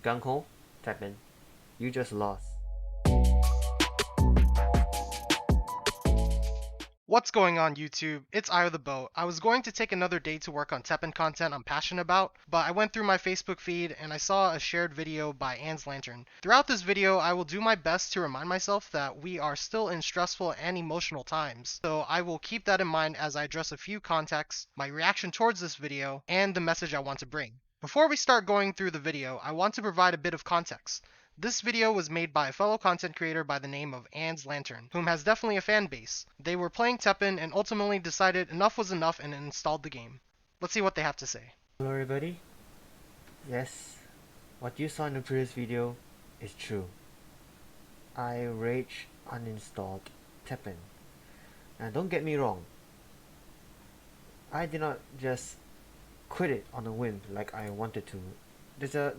Gung ho, tap in. You just lost. What's going on YouTube? It's Eye of the Boat. I was going to take another day to work on Teppen content I'm passionate about, but I went through my Facebook feed and I saw a shared video by Anne's Lantern. Throughout this video, I will do my best to remind myself that we are still in stressful and emotional times, so I will keep that in mind as I address a few contexts, my reaction towards this video, and the message I want to bring. Before we start going through the video, I want to provide a bit of context. This video was made by a fellow content creator by the name of Anne's Lantern, whom has definitely a fan base. They were playing Teppen and ultimately decided enough was enough and installed the game. Let's see what they have to say. Hello everybody. Yes, what you saw in the previous video is true. I rage uninstalled Teppen. And don't get me wrong, I did not just quit it on a whim like I wanted to. There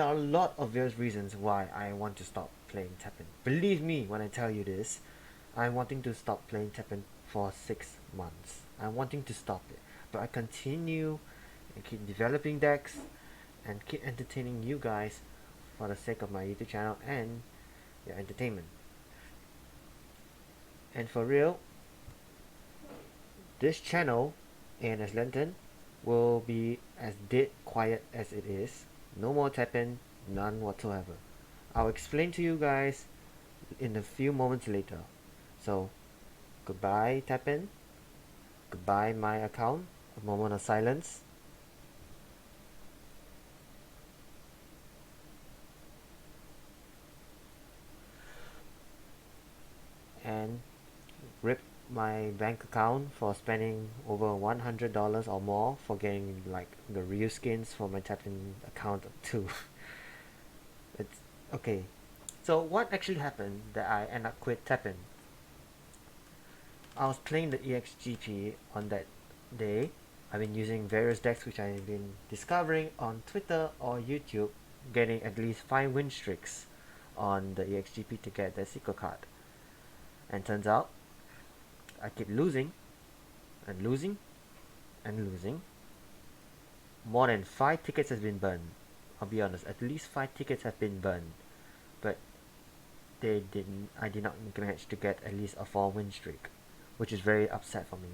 are a lot of various reasons why I want to stop playing Teppen. Believe me when I tell you this, I'm wanting to stop playing Teppen for 6 months. I'm wanting to stop it, but I continue and keep developing decks and keep entertaining you guys for the sake of my YouTube channel and your entertainment. And for real, this channel, ANS Lantern, will be as dead quiet as it is. No more tapping, none whatsoever. I'll explain to you guys in a few moments later. So, goodbye tapping, goodbye my account, a moment of silence. And rip my bank account for spending over $100 or more for getting like the real skins for my tapping account too. It's okay. So what actually happened that I end up quit tapping? I was playing the EXGP on that day. I've been using various decks which I've been discovering on Twitter or YouTube, getting at least 5 win streaks on the EXGP to get the secret card. And turns out I keep losing and losing and losing. More than 5 tickets has been burned. I'll be honest, at least 5 tickets have been burned. But I did not manage to get at least a 4 win streak, which is very upset for me.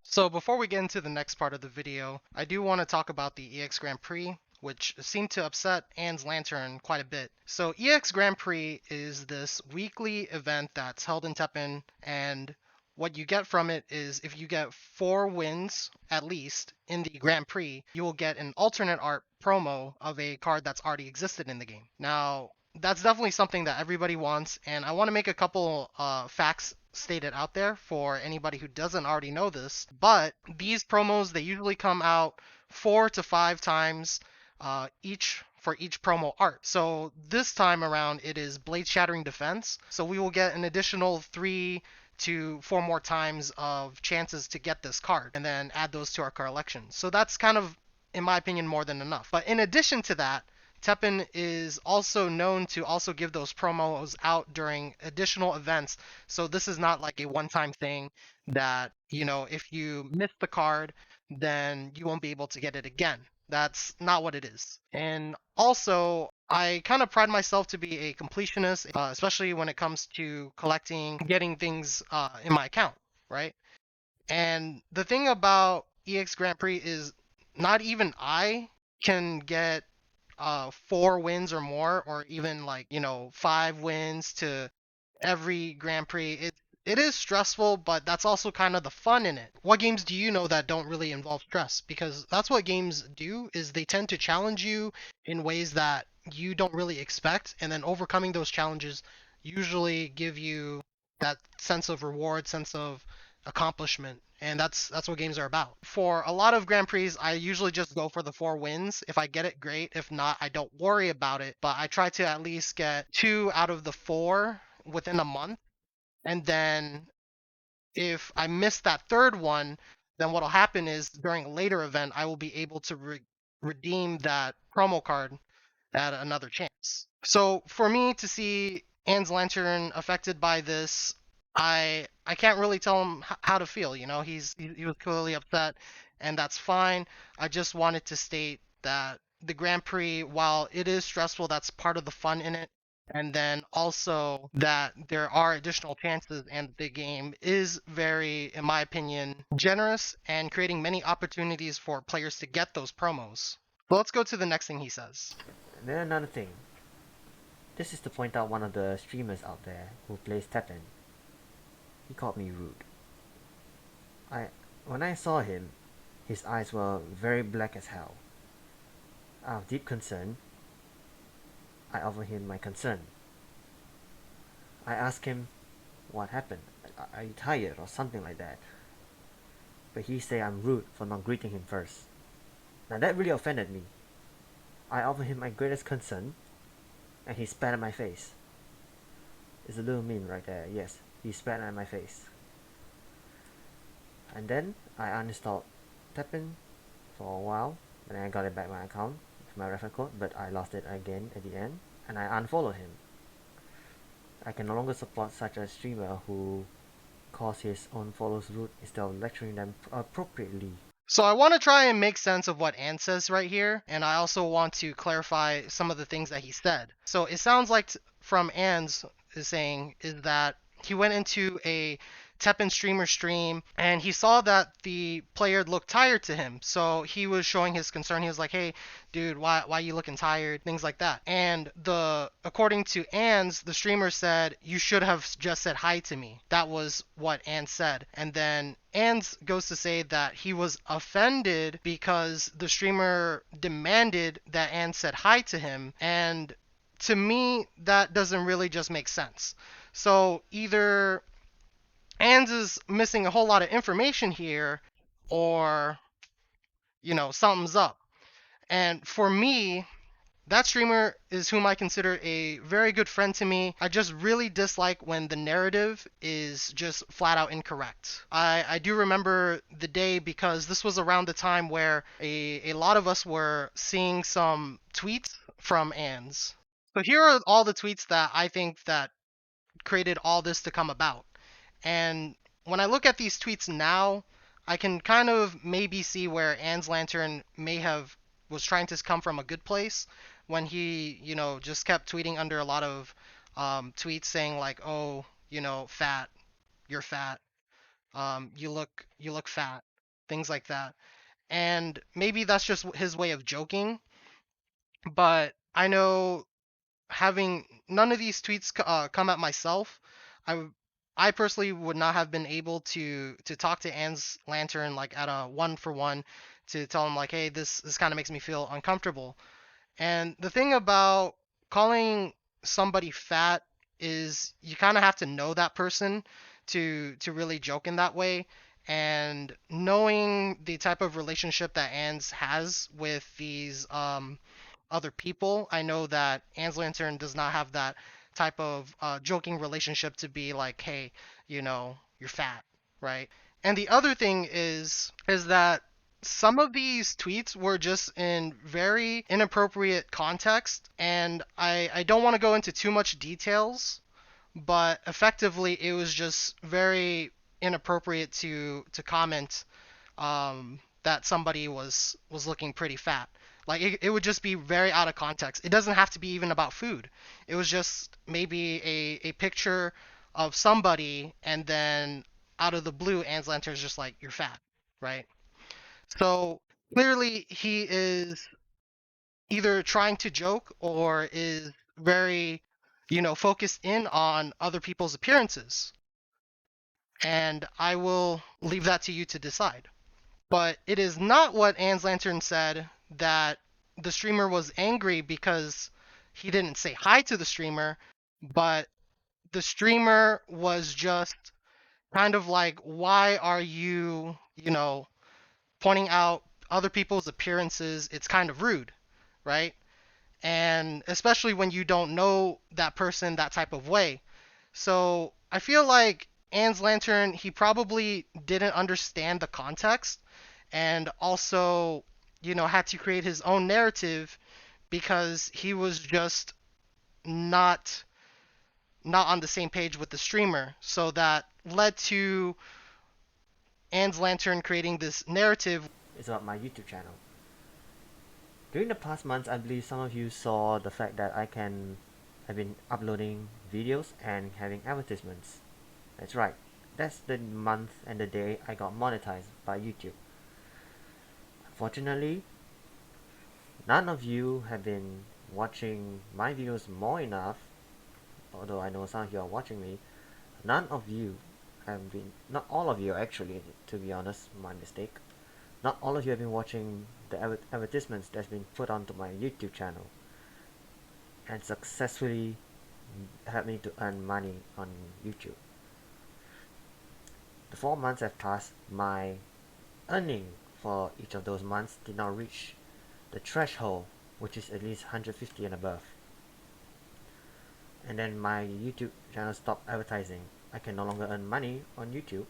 So before we get into the next part of the video, I do want to talk about the EX Grand Prix, which seemed to upset Anne's Lantern quite a bit. So EX Grand Prix is this weekly event that's held in Teppen, and what you get from it is if you get 4 wins at least in the Grand Prix, you will get an alternate art promo of a card that's already existed in the game. Now, that's definitely something that everybody wants, and I want to make a couple facts stated out there for anybody who doesn't already know this. But these promos, they usually come out 4 to 5 times each for each promo art. So this time around, it is Blade Shattering Defense. So we will get an additional 3 to 4 more times of chances to get this card and then add those to our collection. So that's kind of, in my opinion, more than enough. But in addition to that, Teppen is also known to also give those promos out during additional events. So this is not like a one-time thing that, if you miss the card, then you won't be able to get it again. That's not what it is. And also, I kind of pride myself to be a completionist, especially when it comes to collecting, getting things in my account, right? And the thing about EX Grand Prix is not even I can get 4 wins or more, or even like 5 wins to every Grand Prix. It is stressful, but that's also kind of the fun in it. What games do you know that don't really involve stress? Because that's what games do, is they tend to challenge you in ways that you don't really expect, and then overcoming those challenges usually give you that sense of reward, sense of accomplishment, and that's what games are about. For a lot of Grand Prix, I usually just go for the 4 wins. If I get it, great. If not, I don't worry about it, but I try to at least get 2 out of the 4 within a month. And then if I miss that third one, then what'll happen is during a later event, I will be able to redeem that promo card at another chance. So for me to see Anne's Lantern affected by this, I can't really tell him how to feel. He was clearly upset, and that's fine. I just wanted to state that the Grand Prix, while it is stressful, that's part of the fun in it. And then also that there are additional chances, and the game is very, in my opinion, generous and creating many opportunities for players to get those promos. But let's go to the next thing he says. And then another thing. This is to point out one of the streamers out there who plays Tekken. He called me rude. I when I saw him, his eyes were very black as hell. Out of deep concern, I offered him my concern. I asked him what happened. Are you tired or something like that? But he said I'm rude for not greeting him first. Now that really offended me. I offered him my greatest concern, and he spat at my face. It's a little mean right there, yes. He spat at my face. And then I uninstalled Teppen for a while, and then I got it back my account with my referral code, but I lost it again at the end, and I unfollowed him. I can no longer support such a streamer who calls his own followers rude instead of lecturing them appropriately. So I want to try and make sense of what Anne says right here, and I also want to clarify some of the things that he said. So it sounds like from Anne's is saying is that he went into a Teppen streamer stream and he saw that the player looked tired to him. So he was showing his concern. He was like, "Hey, dude, why you looking tired?" Things like that. And according to Anne's, the streamer said, "You should have just said hi to me." That was what Anne said. And then Anne's goes to say that he was offended because the streamer demanded that Anne said hi to him. And to me, that doesn't really just make sense. So either Anne's is missing a whole lot of information here, or, something's up. And for me, that streamer is whom I consider a very good friend to me. I just really dislike when the narrative is just flat out incorrect. I do remember the day because this was around the time where a lot of us were seeing some tweets from Anne's. So here are all the tweets that I think that created all this to come about. And when I look at these tweets now, I can kind of maybe see where Anne's Lantern may have was trying to come from a good place when he, just kept tweeting under a lot of tweets saying like, "Oh, fat, you're fat, you look fat," things like that. And maybe that's just his way of joking, but I know having none of these tweets come at myself, I I personally would not have been able to talk to Anne's Lantern like at a one for one to tell him like, hey, this kind of makes me feel uncomfortable. And the thing about calling somebody fat is you kind of have to know that person to really joke in that way. And knowing the type of relationship that Anne's has with these other people, I know that Anne's Lantern does not have that type of joking relationship to be like, hey, you're fat, right? And the other thing is that some of these tweets were just in very inappropriate context, and I don't want to go into too much details, but effectively it was just very inappropriate to comment that somebody was looking pretty fat. Like it would just be very out of context. It doesn't have to be even about food. It was just maybe a picture of somebody, and then out of the blue, Anne's Lantern is just like, you're fat, right? So clearly he is either trying to joke or is very, focused in on other people's appearances. And I will leave that to you to decide. But it is not what Anne's Lantern said that the streamer was angry because he didn't say hi to the streamer, but the streamer was just kind of like, why are you, pointing out other people's appearances? It's kind of rude, right? And especially when you don't know that person that type of way. So I feel like Anne's Lantern, he probably didn't understand the context and also, had to create his own narrative because he was just not not on the same page with the streamer. So that led to Anne's Lantern creating this narrative. It's about my YouTube channel. During the past months, I believe some of you saw the fact that I've been uploading videos and having advertisements. That's right. That's the month and the day I got monetized by YouTube. Unfortunately, none of you have been watching my videos more enough, although I know some of you are watching me. None of you have been, not all of you actually, to be honest, my mistake. Not all of you have been watching the advertisements that's been put onto my YouTube channel and successfully helped me to earn money on YouTube. The 4 months have passed, my earning for each of those months did not reach the threshold, which is at least 150 and above. And then my YouTube channel stopped advertising. I can no longer earn money on YouTube,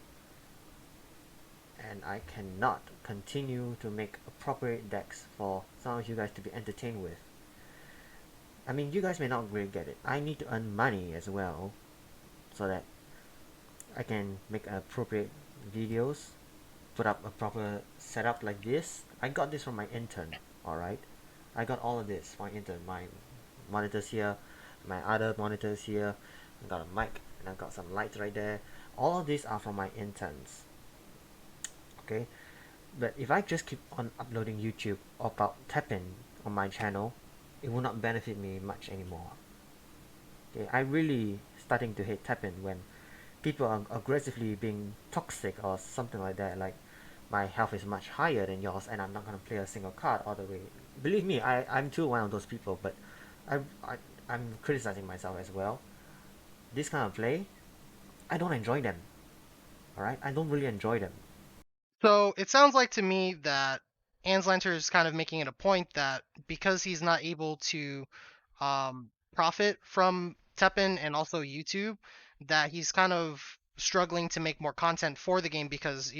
and I cannot continue to make appropriate decks for some of you guys to be entertained with. I mean, you guys may not really get it. I need to earn money as well, so that I can make appropriate videos, put up a proper setup like this. I got this from my intern, alright? I got all of this from my intern. My monitors here, my other monitors here. I got a mic and I got some lights right there. All of these are from my interns. Okay? But if I just keep on uploading YouTube or about tapping on my channel, it will not benefit me much anymore. Okay? I really starting to hate tapping when people are aggressively being toxic or something like that, like my health is much higher than yours and I'm not going to play a single card all the way. Believe me, I'm too one of those people, but I, I, I'm criticizing myself as well. This kind of play, I don't enjoy them. Alright? I don't really enjoy them. So it sounds like to me that Anslanter is kind of making it a point that because he's not able to profit from Teppen and also YouTube, that he's kind of struggling to make more content for the game because,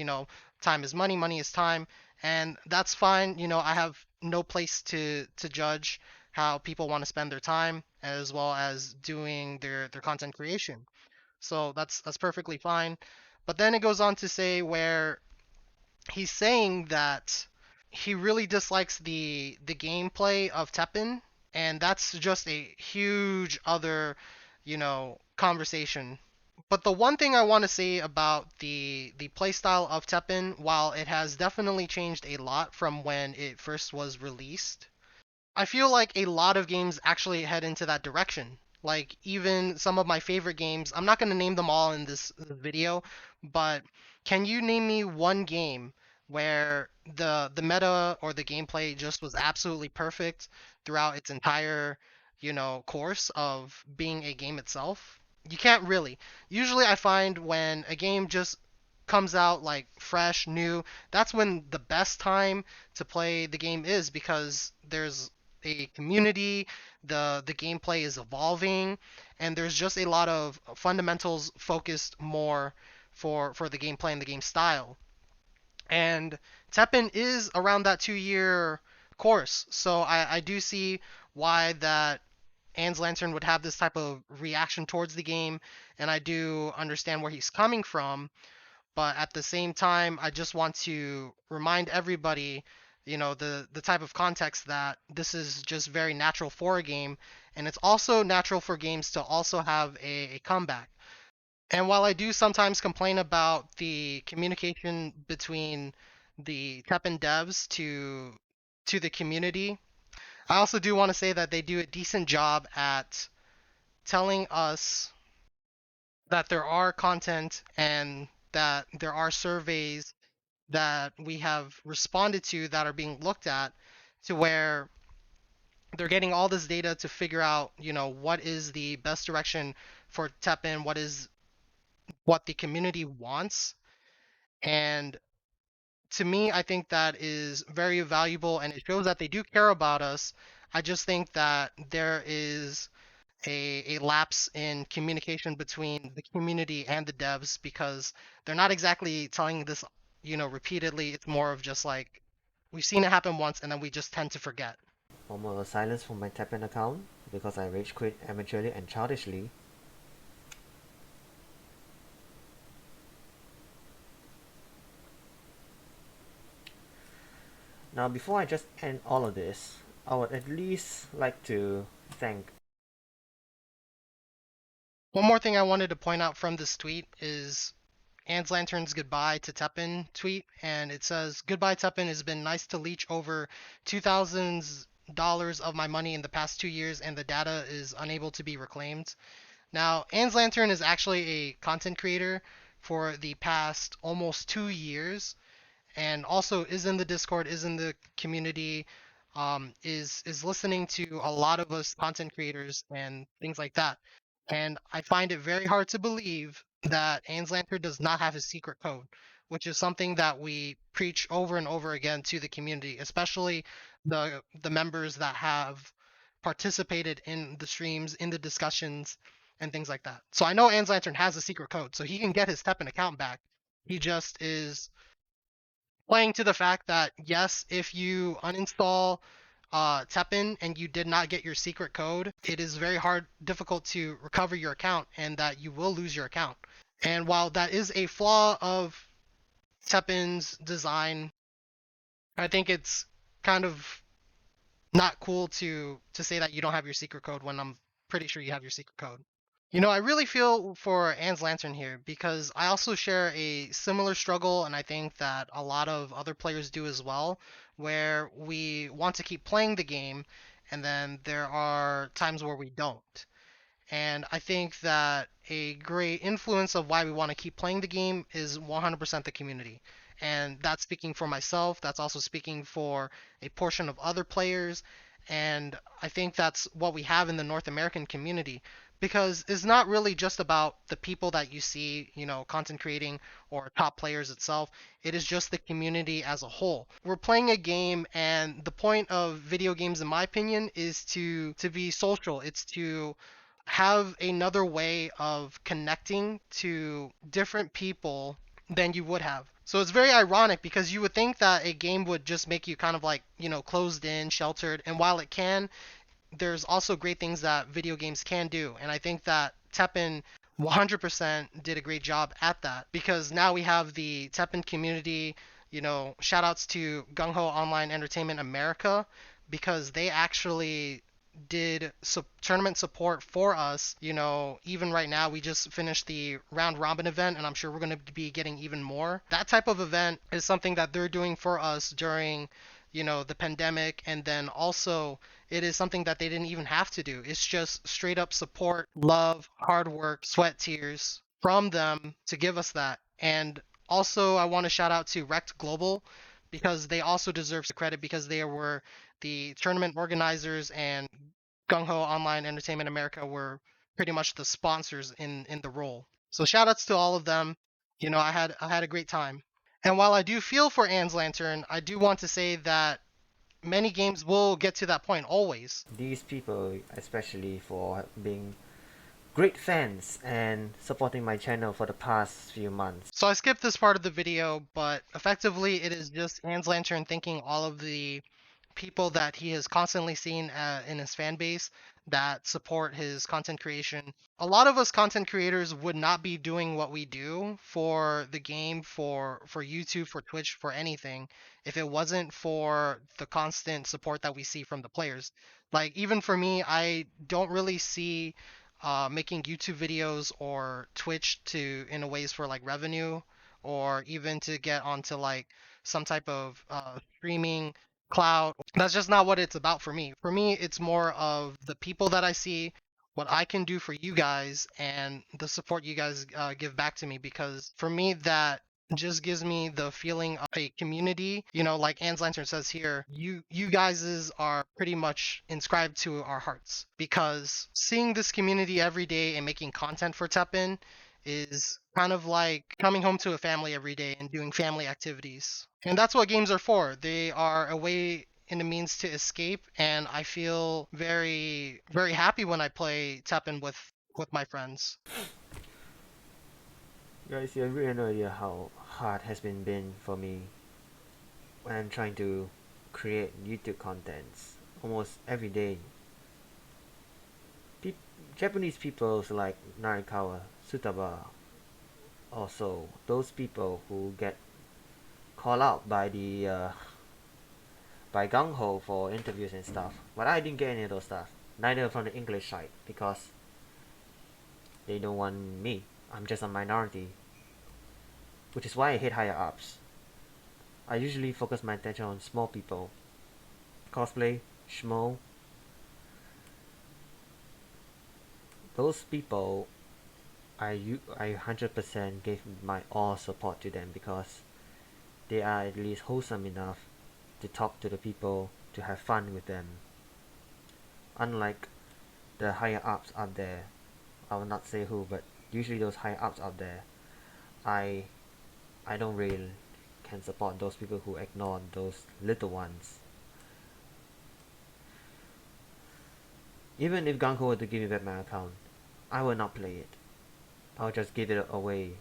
time is money, money is time, and that's fine. I have no place to judge how people want to spend their time as well as doing their content creation. So that's perfectly fine. But then it goes on to say where he's saying that he really dislikes the gameplay of Teppen, and that's just a huge other, conversation. But the one thing I want to say about the playstyle of Teppen, while it has definitely changed a lot from when it first was released, I feel like a lot of games actually head into that direction. Like even some of my favorite games, I'm not going to name them all in this video, but can you name me one game where the meta or the gameplay just was absolutely perfect throughout its entire, course of being a game itself? You can't really. Usually I find when a game just comes out like fresh, new, that's when the best time to play the game is because there's a community, the gameplay is evolving, and there's just a lot of fundamentals focused more for the gameplay and the game style. And Teppen is around that 2 year course, so I do see why that Anne's Lantern would have this type of reaction towards the game, and I do understand where he's coming from, but at the same time, I just want to remind everybody, the type of context that this is just very natural for a game, and it's also natural for games to also have a comeback. And while I do sometimes complain about the communication between the Teppen devs to the community, I also do want to say that they do a decent job at telling us that there are content and that there are surveys that we have responded to that are being looked at to where they're getting all this data to figure out, what is the best direction for Tepin, what the community wants. And to me, I think that is very valuable and it shows that they do care about us. I just think that there is a lapse in communication between the community and the devs because they're not exactly telling this, repeatedly. It's more of just like we've seen it happen once and then we just tend to forget. Formal silence from my Tappen account because I rage quit amateurly and childishly. Now, before I just end all of this, I would at least like to thank. One more thing I wanted to point out from this tweet is Anne's Lantern's goodbye to Tepin tweet, and it says, "Goodbye Tepin, it's been nice to leech over $2,000 of my money in the past 2 years, and the data is unable to be reclaimed." Now, Anne's Lantern is actually a content creator for the past almost 2 years, and also is in the Discord, is in the community, is listening to a lot of us content creators and things like that. And I find it very hard to believe that Anne's Lantern does not have his secret code, which is something that we preach over and over again to the community, especially the members that have participated in the streams, in the discussions, and things like that. So I know Anne's Lantern has a secret code, so he can get his Teppen account back. He just is playing to the fact that yes, if you uninstall Tepin and you did not get your secret code, it is very difficult to recover your account, and that you will lose your account. And while that is a flaw of Tepin's design, I think it's kind of not cool to say that you don't have your secret code when I'm pretty sure you have your secret code. I really feel for Anne's Lantern here because I also share a similar struggle, and I think that a lot of other players do as well, where we want to keep playing the game, and then there are times where we don't. And I think that a great influence of why we want to keep playing the game is 100% the community. And that's speaking for myself, that's also speaking for a portion of other players. And I think that's what we have in the North American community. Because it's not really just about the people that you see, content creating or top players itself. It is just the community as a whole. We're playing a game, and the point of video games, in my opinion, is to be social. It's to have another way of connecting to different people than you would have. So it's very ironic because you would think that a game would just make you kind of like, closed in, sheltered. And while it can, there's also great things that video games can do. And I think that Teppen 100% did a great job at that because now we have the Teppen community. Shout outs to Gung Ho Online Entertainment America because they actually did tournament support for us. Even right now, we just finished the round robin event, and I'm sure we're going to be getting even more. That type of event is something that they're doing for us during, the pandemic, and then also it is something that they didn't even have to do. It's just straight up support, love, hard work, sweat, tears from them to give us that. And also, I want to shout out to Rect Global because they also deserve the credit because they were the tournament organizers, and Gung Ho Online Entertainment America were pretty much the sponsors in the role. So shout outs to all of them. I had a great time. And while I do feel for Anne's Lantern, I do want to say that many games will get to that point always. These people, especially for being great fans and supporting my channel for the past few months. So I skipped this part of the video, but effectively it is just Anne's Lantern thanking all of the people that he has constantly seen in his fan base that support his content creation. A lot of us content creators would not be doing what we do for the game, for YouTube, for Twitch, for anything, if it wasn't for the constant support that we see from the players. Like even for me, I don't really see making YouTube videos or Twitch to in a ways for like revenue or even to get onto like some type of streaming cloud. That's just not what it's about for me. For me, it's more of the people that I see, what I can do for you guys, and the support you guys give back to me. Because for me, that just gives me the feeling of a community. Like Anne's Lantern says here, you guys are pretty much inscribed to our hearts. Because seeing this community every day and making content for Tepin is kind of like coming home to a family every day and doing family activities. And that's what games are for. They are a way and a means to escape, and I feel very very happy when I play Teppen with my friends. Guys, you have really no idea how hard has been for me when I'm trying to create YouTube contents almost every day. Pe- Japanese people like Narikawa, Sutaba, also those people who get called out by the by gung ho for interviews and stuff, but I didn't get any of those stuff. Neither from the English side because they don't want me. I'm just a minority, which is why I hate higher ups. I usually focus my attention on small people. Cosplay, schmo, those people, I 100% gave my all support to them because they are at least wholesome enough to talk to the people, to have fun with them. Unlike the higher ups out there, I will not say who, but usually those higher ups out there, I I don't really can support those people who ignore those little ones. Even if Gung-Ho were to give me back my account, I will not play it. I'll just give it away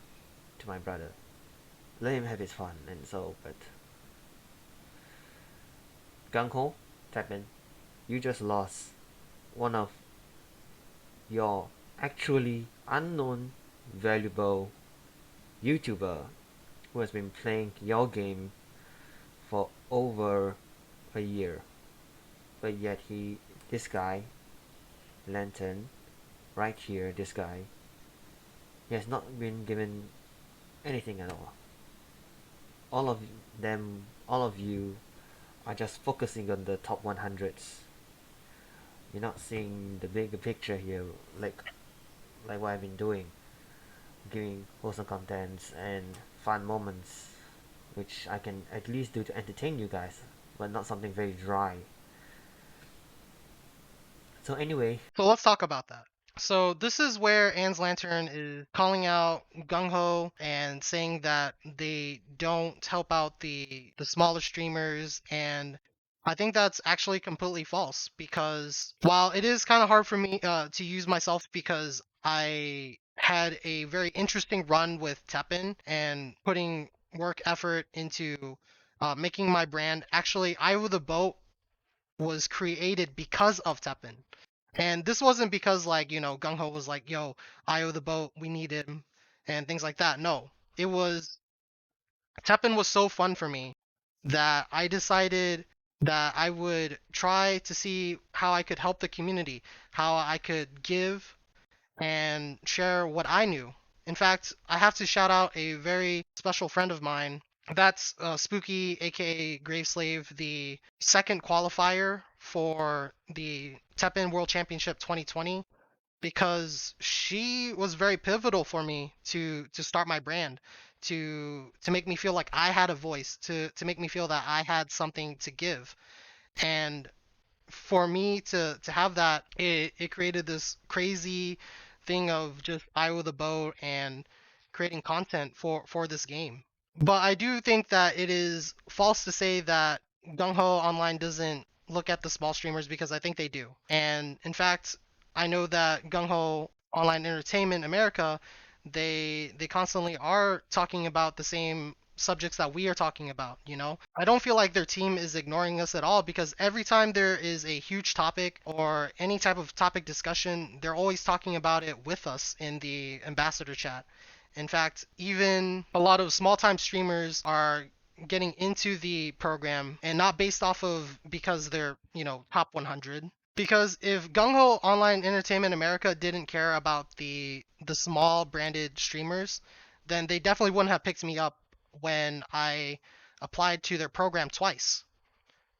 to my brother. Let him have his fun and so, but Gung-Ho, Tapin, you just lost one of your actually unknown, valuable YouTuber who has been playing your game for over a year. But yet this guy, Lantern, right here, this guy, he has not been given anything at all. All of all of you are just focusing on the top 100s. You're not seeing the bigger picture here, like what I've been doing, giving wholesome contents and fun moments, which I can at least do to entertain you guys, but not something very dry. So anyway, So let's talk about that. So this is where Anne's Lantern is calling out Gung Ho and saying that they don't help out the smaller streamers, and I think that's actually completely false because while it is kind of hard for me to use myself because I had a very interesting run with Teppen and putting work effort into making my brand. Actually, Iowa the Boat was created because of Teppen. And this wasn't because like, Gung Ho was like, yo, Io the boat, we need him and things like that. No. It was Teppen was so fun for me that I decided that I would try to see how I could help the community, how I could give and share what I knew. In fact, I have to shout out a very special friend of mine. That's Spooky, aka Graveslave, the second qualifier for the Teppen World Championship 2020, because she was very pivotal for me to start my brand, to make me feel like I had a voice, to make me feel that I had something to give. And for me to have that, it created this crazy thing of just Iowa the boat and creating content for this game. But I do think that it is false to say that Gung Ho Online doesn't look at the small streamers, because I think they do. And in fact, I know that Gung Ho Online Entertainment America, they constantly are talking about the same subjects that we are talking about. I don't feel like their team is ignoring us at all, because every time there is a huge topic or any type of topic discussion, they're always talking about it with us in the ambassador chat. In fact, even a lot of small time streamers are getting into the program, and not based off of because they're, top 100. Because if Gung Ho Online Entertainment America didn't care about the small branded streamers, then they definitely wouldn't have picked me up when I applied to their program twice.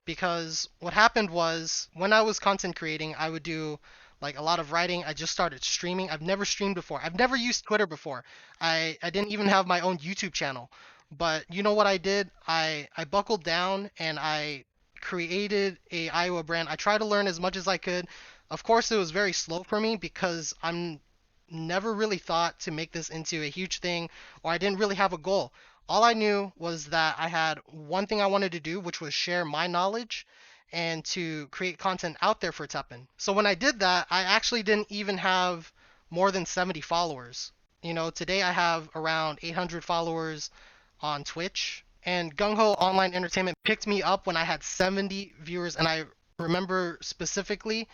Because what happened was, when I was content creating, I would do like a lot of writing. I just started streaming. I've never streamed before. I've never used Twitter before. I didn't even have my own YouTube channel. But you know what I did? I buckled down and I created a Iowa brand. I tried to learn as much as I could. Of course, it was very slow for me because I'm never really thought to make this into a huge thing, or I didn't really have a goal. All I knew was that I had one thing I wanted to do, which was share my knowledge and to create content out there for Teppen. So when I did that, I actually didn't even have more than 70 followers. Today I have around 800 followers on Twitch. And Gung Ho Online Entertainment picked me up when I had 70 viewers, and I remember specifically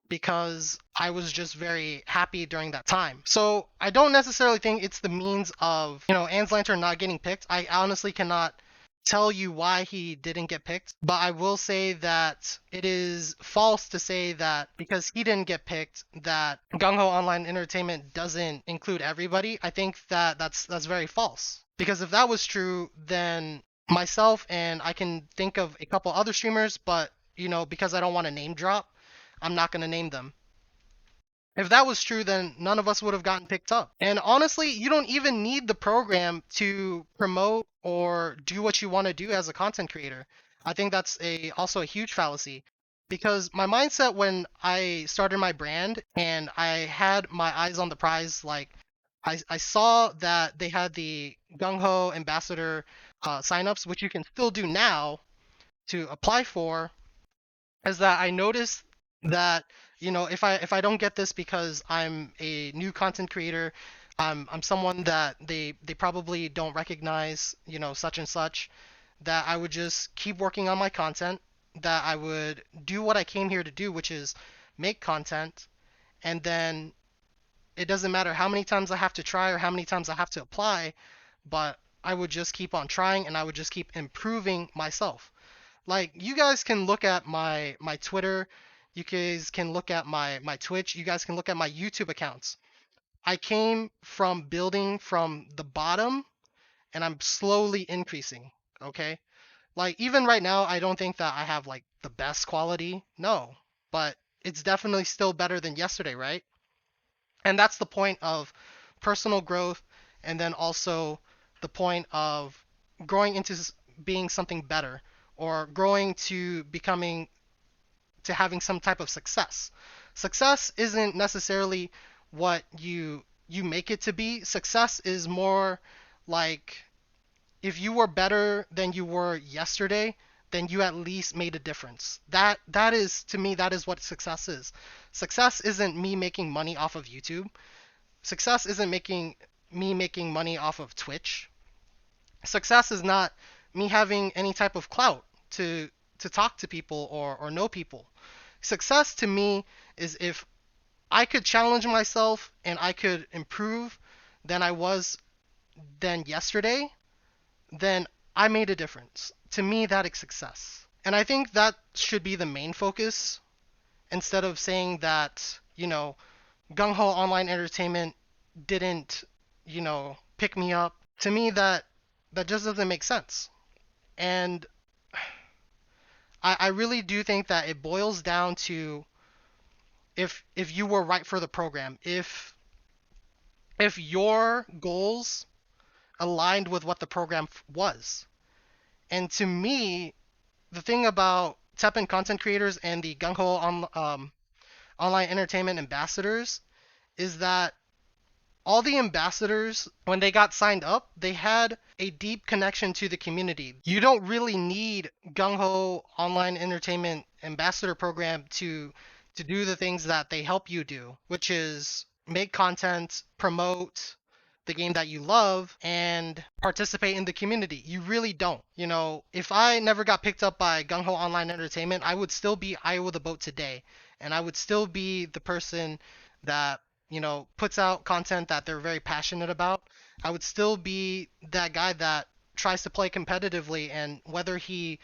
because I was just very happy during that time. So I don't necessarily think it's the means of, Anne's Lantern not getting picked. I honestly cannot tell you why he didn't get picked, but I will say that it is false to say that because he didn't get picked that Gung Ho Online Entertainment doesn't include everybody. I think that that's very false. Because if that was true, then myself and I can think of a couple other streamers, but because I don't want to name drop, I'm not going to name them. If that was true, then none of us would have gotten picked up. And honestly, you don't even need the program to promote or do what you want to do as a content creator. I think that's also a huge fallacy because my mindset when I started my brand and I had my eyes on the prize, like I saw that they had the Gung Ho Ambassador signups, which you can still do now to apply for, is that I noticed that if I don't get this because I'm a new content creator, I'm someone that they probably don't recognize, such and such, that I would just keep working on my content, that I would do what I came here to do, which is make content, and then it doesn't matter how many times I have to try or how many times I have to apply, but I would just keep on trying and I would just keep improving myself. Like you guys can look at my Twitter, you guys can look at my Twitch, you guys can look at my YouTube accounts. I came from building from the bottom and I'm slowly increasing, okay? Like even right now I don't think that I have like the best quality. No, but it's definitely still better than yesterday, right? And that's the point of personal growth and then also the point of growing into being something better or growing to becoming to having some type of success. Success isn't necessarily what you make it to be. Success is more like if you were better than you were yesterday, then you at least made a difference. That is to me that is what success is. Success isn't me making money off of YouTube. Success isn't making me making money off of Twitch. Success is not me having any type of clout to talk to people or know people. Success to me is if I could challenge myself and I could improve than I was than yesterday, then I made a difference. To me, that is success. And I think that should be the main focus instead of saying that, Gung Ho Online Entertainment didn't, pick me up. To me, that just doesn't make sense. And I really do think that it boils down to if you were right for the program, if your goals aligned with what the program was. And to me, the thing about Teppen content creators and the Gung Ho online entertainment ambassadors is that all the ambassadors, when they got signed up, they had a deep connection to the community. You don't really need Gung Ho Online Entertainment Ambassador Program to do the things that they help you do, which is make content, promote the game that you love, and participate in the community. You really don't. If I never got picked up by Gung Ho Online Entertainment, I would still be Iowa the Boat today, and I would still be the person that puts out content that they're very passionate about. I would still be that guy that tries to play competitively, and whether he,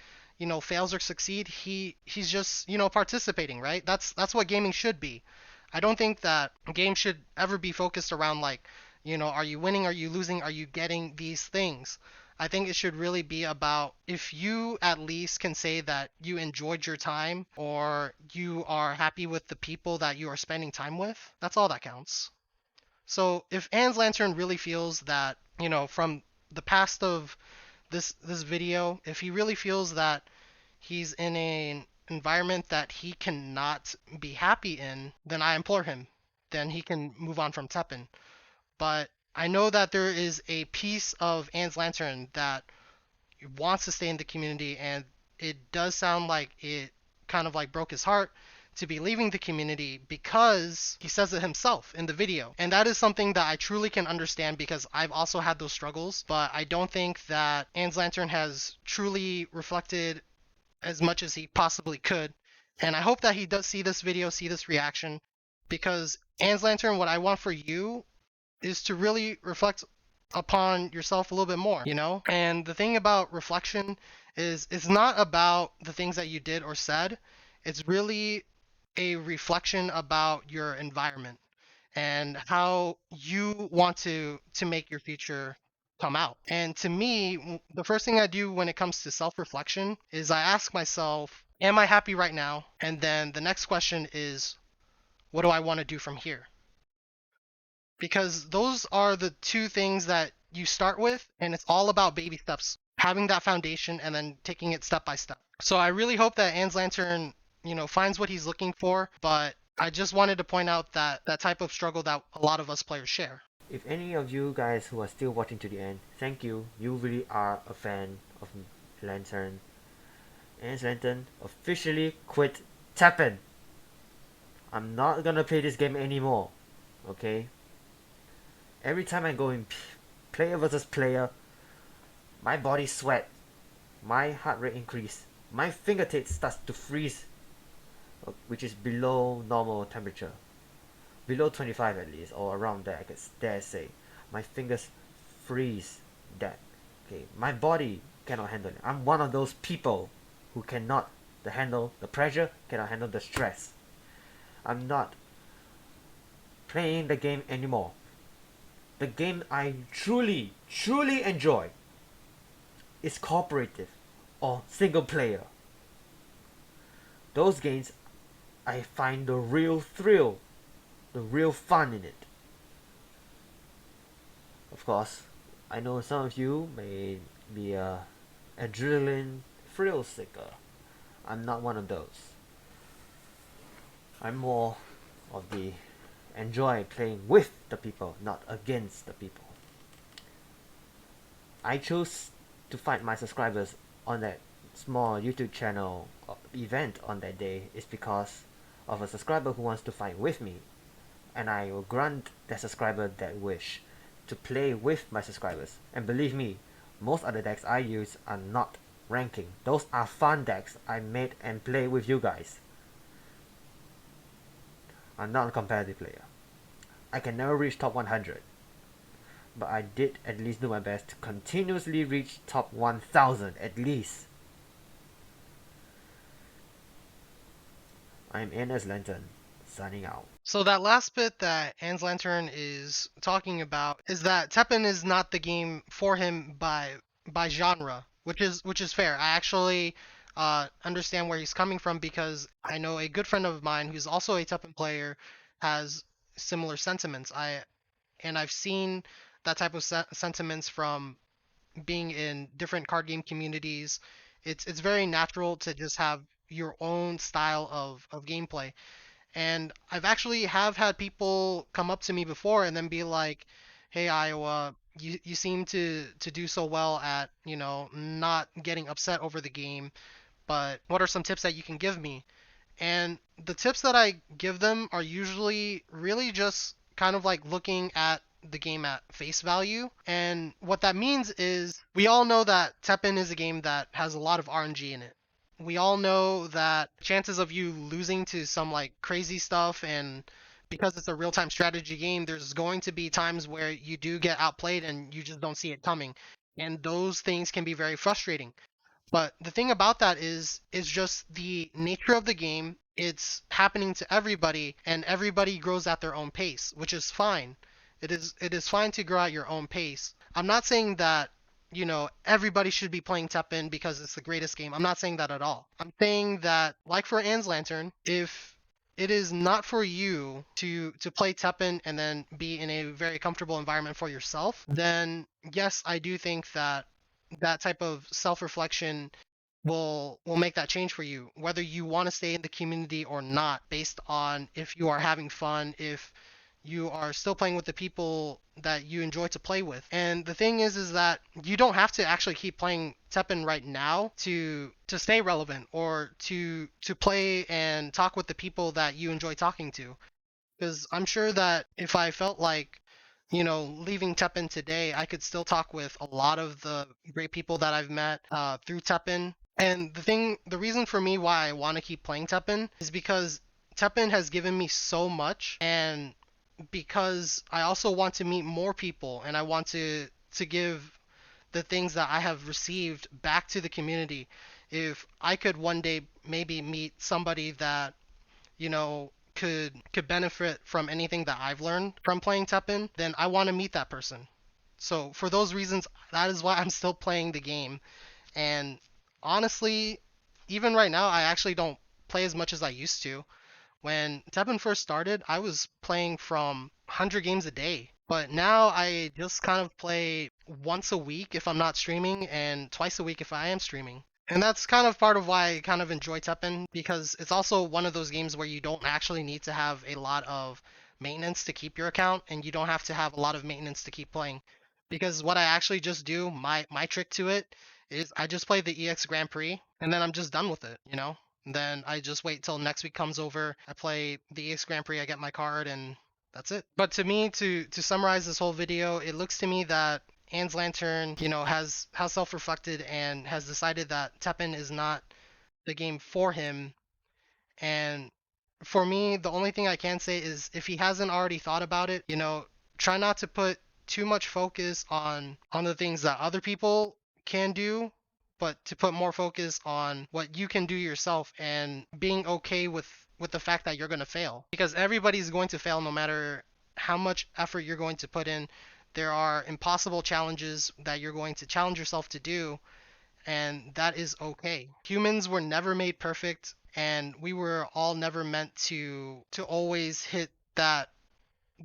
fails or succeed, he's just, participating, right? That's what gaming should be. I don't think that games should ever be focused around like, are you winning, are you losing, are you getting these things? I think it should really be about if you at least can say that you enjoyed your time or you are happy with the people that you are spending time with, that's all that counts. So if Anne's Lantern really feels that, from the past of this video, if he really feels that he's in an environment that he cannot be happy in, then I implore him, then he can move on from Teppen. But I know that there is a piece of Anne's Lantern that wants to stay in the community, and it does sound like it kind of like broke his heart to be leaving the community because he says it himself in the video. And that is something that I truly can understand because I've also had those struggles, but I don't think that Anne's Lantern has truly reflected as much as he possibly could. And I hope that he does see this video, see this reaction, because Anne's Lantern, what I want for you is to really reflect upon yourself a little bit more, you know? And the thing about reflection is it's not about the things that you did or said. It's really a reflection about your environment and how you want to make your future come out. And to me, the first thing I do when it comes to self-reflection is I ask myself, am I happy right now? And then the next question is, what do I want to do from here? Because those are the two things that you start with, and it's all about baby steps, having that foundation and then taking it step by step. So I really hope that Anne's Lantern, finds what he's looking for, but I just wanted to point out that type of struggle that a lot of us players share. If any of you guys who are still watching to the end, thank you. You really are a fan of Lantern. And Lantern officially quit tapping. I'm not gonna play this game anymore. Okay? Every time I go in player versus player, my body sweat, my heart rate increase, my fingertips starts to freeze, which is below normal temperature, below 25 at least, or around there. I could dare say, my fingers freeze. That okay? My body cannot handle it. I'm one of those people who cannot handle the pressure, cannot handle the stress. I'm not playing the game anymore. The game I truly, truly enjoy is cooperative or single player. Those games, I find the real thrill, the real fun in it. Of course, I know some of you may be a adrenaline thrill seeker. I'm not one of those. I'm more of the enjoy playing with the people, not against the people. I chose to find my subscribers on that small YouTube channel event on that day is because of a subscriber who wants to fight with me, and I will grant that subscriber that wish to play with my subscribers. And believe me, most other decks I use are not ranking. Those are fun decks I made and play with you guys. I'm not a competitive player. I can never reach top 100, but I did at least do my best to continuously reach top 1000 at least. I'm in as Lantern, signing out. So that last bit that Anne's Lantern is talking about is that Teppen is not the game for him by genre, which is fair. I actually understand where he's coming from because I know a good friend of mine who's also a Teppen player has similar sentiments. I've seen that type of sentiments from being in different card game communities. It's very natural to just have your own style of gameplay. And I've actually have had people come up to me before and then be like, "Hey Iowa, you seem to do so well at, not getting upset over the game, but what are some tips that you can give me?" And the tips that I give them are usually really just kind of like looking at the game at face value. And what that means is we all know that Teppen is a game that has a lot of RNG in it. We all know that chances of you losing to some like crazy stuff, and because it's a real-time strategy game, there's going to be times where you do get outplayed and you just don't see it coming. And those things can be very frustrating. But the thing about that is just the nature of the game. It's happening to everybody, and everybody grows at their own pace, which is fine. It is fine to grow at your own pace. I'm not saying that everybody should be playing Teppen because it's the greatest game. I'm not saying that at all. I'm saying that, like for Anne's Lantern, if it is not for you to play Teppen and then be in a very comfortable environment for yourself, then yes, I do think that type of self-reflection will make that change for you, whether you want to stay in the community or not, based on if you are having fun, if you are still playing with the people that you enjoy to play with. And the thing is that you don't have to actually keep playing Teppen right now to stay relevant or to play and talk with the people that you enjoy talking to. Because I'm sure that if I felt like, leaving Teppen today, I could still talk with a lot of the great people that I've met through Teppen. And the reason for me why I want to keep playing Teppen is because Teppen has given me so much, and because I also want to meet more people, and I want to give the things that I have received back to the community. If I could one day maybe meet somebody that, could benefit from anything that I've learned from playing Teppen, then I want to meet that person. So for those reasons, that is why I'm still playing the game. And honestly, even right now, I actually don't play as much as I used to. When Teppen first started, I was playing from 100 games a day. But now I just kind of play once a week if I'm not streaming, and twice a week if I am streaming. And that's kind of part of why I kind of enjoy Teppen, because it's also one of those games where you don't actually need to have a lot of maintenance to keep your account, and you don't have to have a lot of maintenance to keep playing. Because what I actually just do, my trick to it, is I just play the EX Grand Prix, and then I'm just done with it. And then I just wait till next week comes over. I play the EX Grand Prix, I get my card, and that's it. But to me, to summarize this whole video, it looks to me that Anne's Lantern, has self-reflected and has decided that Teppen is not the game for him. And for me, the only thing I can say is if he hasn't already thought about it, try not to put too much focus on the things that other people can do, but to put more focus on what you can do yourself and being okay with the fact that you're going to fail. Because everybody's going to fail no matter how much effort you're going to put in. There are impossible challenges that you're going to challenge yourself to do, and that is okay. Humans were never made perfect, and we were all never meant to always hit that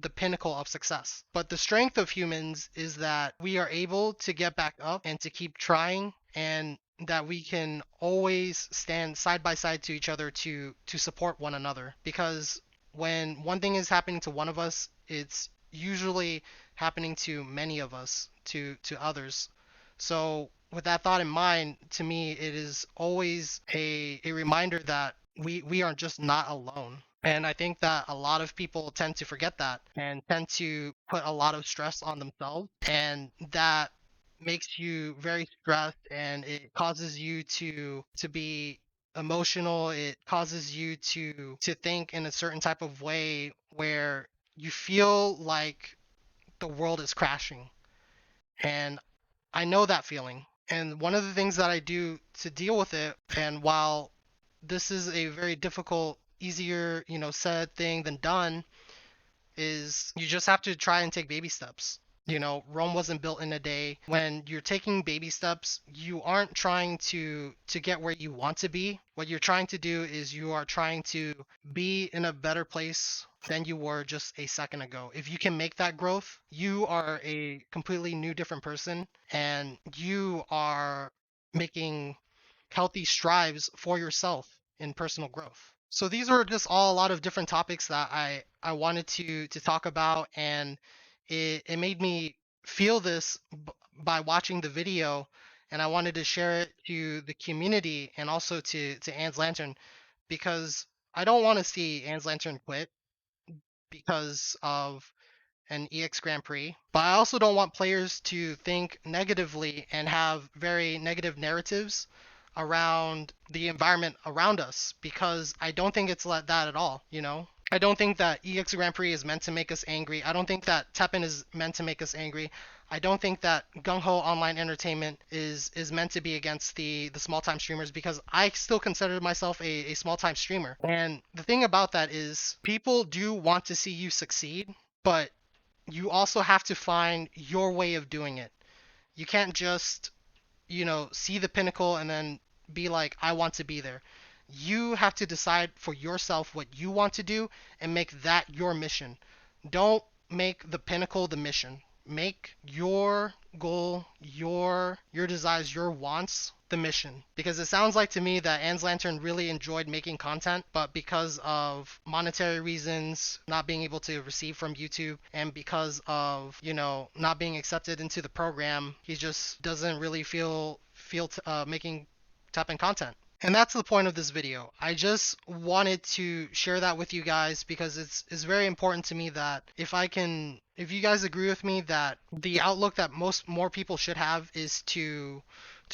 the pinnacle of success. But the strength of humans is that we are able to get back up and to keep trying, and that we can always stand side by side to each other to support one another. Because when one thing is happening to one of us, it's usually happening to many of us, to others. So with that thought in mind, to me, it is always a reminder that we are just not alone. And I think that a lot of people tend to forget that and tend to put a lot of stress on themselves. And that makes you very stressed, and it causes you to be emotional. It causes you to think in a certain type of way where you feel like the world is crashing. And I know that feeling. And one of the things that I do to deal with it, and while this is a very difficult, easier, said thing than done, is you just have to try and take baby steps. Rome wasn't built in a day. When you're taking baby steps, you aren't trying to get where you want to be. What you're trying to do is you are trying to be in a better place than you were just a second ago. If you can make that growth, you are a completely new different person, and you are making healthy strives for yourself in personal growth. So these were just all a lot of different topics that I wanted to talk about, and it made me feel this by watching the video, and I wanted to share it to the community and also to Anne's Lantern, because I don't want to see Anne's Lantern quit because of an EX Grand Prix. But I also don't want players to think negatively and have very negative narratives around the environment around us, because I don't think it's like that at all. I don't think that EX Grand Prix is meant to make us angry. I don't think that Teppen is meant to make us angry. I don't think that Gung Ho Online Entertainment is meant to be against the small time streamers, because I still consider myself a small time streamer. And the thing about that is people do want to see you succeed, but you also have to find your way of doing it. You can't just, see the pinnacle and then be like, I want to be there. You have to decide for yourself what you want to do and make that your mission. Don't make the pinnacle the mission. Make your goal, your desires, your wants the mission. Because it sounds like to me that Anne's Lantern really enjoyed making content, but because of monetary reasons, not being able to receive from YouTube, and because of, not being accepted into the program, he just doesn't really feel making Teppen content. And that's the point of this video. I just wanted to share that with you guys because it's very important to me that if you guys agree with me that the outlook that more people should have is to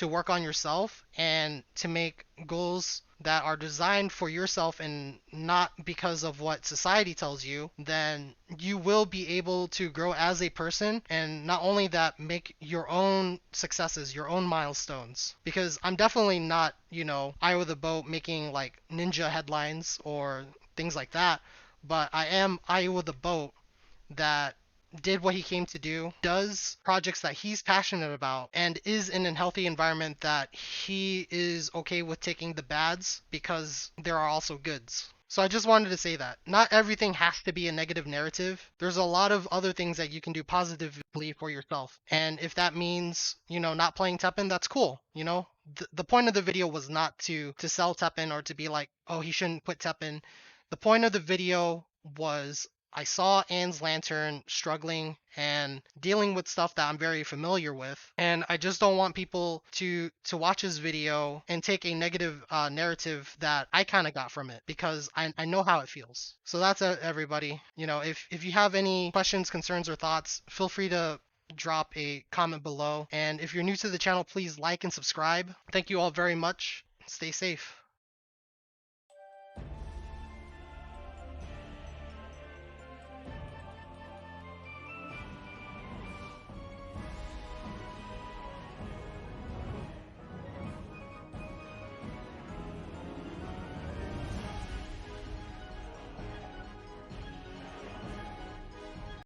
work on yourself and to make goals that are designed for yourself and not because of what society tells you, then you will be able to grow as a person, and not only that, make your own successes, your own milestones. Because I'm definitely not, Eye with a boat making like ninja headlines or things like that, but I am Eye with a boat that did what he came to do, does projects that he's passionate about, and is in a healthy environment that he is okay with taking the bads because there are also goods. So I just wanted to say that not everything has to be a negative narrative. There's a lot of other things that you can do positively for yourself. And if that means, not playing Teppen, that's cool. The point of the video was not to sell Teppen or to be like, oh, he shouldn't quit Teppen. The point of the video was I saw Anne's Lantern struggling and dealing with stuff that I'm very familiar with, and I just don't want people to watch his video and take a negative narrative that I kind of got from it, because I know how it feels. So that's it, everybody. If you have any questions, concerns, or thoughts, feel free to drop a comment below. And if you're new to the channel, please like and subscribe. Thank you all very much. Stay safe.